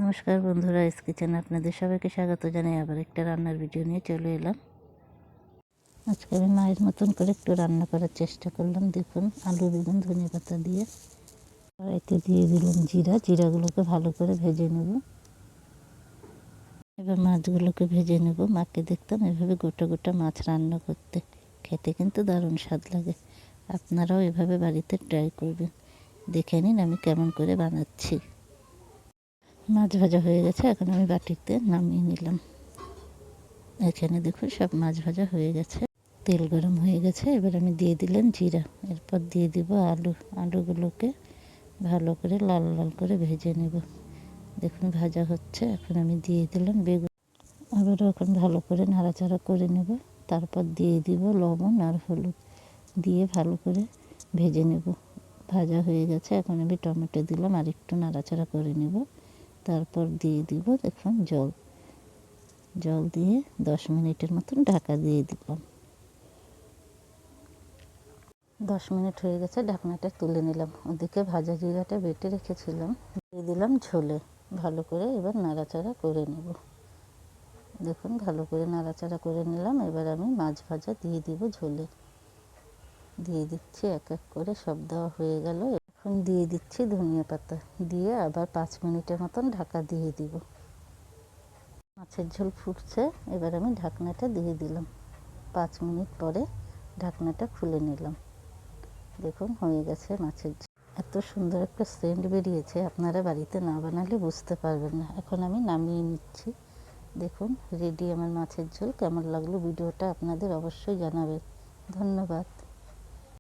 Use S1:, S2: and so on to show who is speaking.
S1: নমস্কার বন্ধুরা, এস কিচেনে আপনাদের সবাইকে স্বাগত জানাই। আবার একটা রান্নার ভিডিও নিয়ে চলে এলাম। আজকে আমি মায়ের মতন করে একটু রান্না করার চেষ্টা করলাম। দেখুন, আলু বেগুন ধনে পাতা দিয়ে কড়াইতে দিয়ে দিলাম জিরাগুলোকে ভালো করে ভেজে নেব। এবার মাছগুলোকে ভেজে নেব। মাকে দেখতাম এভাবে গোটা গোটা মাছ রান্না করতে, খেতে কিন্তু দারুণ স্বাদ লাগে। আপনারাও এভাবে বাড়িতে ট্রাই করবেন। দেখে নিন আমি কেমন করে বানাচ্ছি। মাছ ভাজা হয়ে গেছে, এখন আমি বাটিতে নামিয়ে নিলাম। এখানে দেখুন সব মাছ ভাজা হয়ে গেছে, তেল গরম হয়ে গেছে। এবার আমি দিয়ে দিলাম জিরা, এরপর দিয়ে দিব আলুগুলোকে ভালো করে লাল লাল করে ভেজে নেব। দেখুন ভাজা হচ্ছে, এখন আমি দিয়ে দিলাম বেগুন। আবারও এখন ভালো করে নাড়াচাড়া করে নেব। তারপর দিয়ে দিব লবণ আর হলুদ, দিয়ে ভালো করে ভেজে নেব। ভাজা হয়ে গেছে, এখন আমি টমেটো দিলাম আর একটু নাড়াচাড়া করে নেব। তারপর দিয়ে দিব দেখুন জল দিয়ে 10 মিনিটের মতন ঢাকা দিয়ে দিলাম। 10 মিনিট হয়ে গেছে, ঢাকনাটা তুলে নিলাম। ওদিকে ভাজা জিরাটা বেটে রেখেছিলাম, দিয়ে দিলাম ঝোলে। ভালো করে এবার নাড়াচাড়া করে নেব। দেখুন ভালো করে নাড়াচাড়া করে নিলাম। এবার আমি মাছ ভাজা দিয়ে দিব ঝোলে। দিয়ে দিচ্ছি এক এক করে, সব দেওয়া হয়ে গেল। এখন দিয়ে দিচ্ছি ধনিয়া পাতা, দিয়ে আবার 5 মিনিটের মতন ঢাকা দিয়ে দিব। মাছের ঝোল ফুটছে, এবার আমি ঢাকনাটা দিয়ে দিলাম। 5 মিনিট পরে ঢাকনাটা খুলে নিলাম। দেখুন হয়ে গেছে মাছের ঝোল। এত সুন্দর একটা সেন্ট বেরিয়েছে, আপনারা বাড়িতে না বানালে বুঝতে পারবেন না। এখন আমি নামিয়ে নিচ্ছি। দেখুন রেডি আমার মাছের ঝোল। কেমন লাগলো ভিডিওটা আপনাদের অবশ্যই জানাবেন। ধন্যবাদ।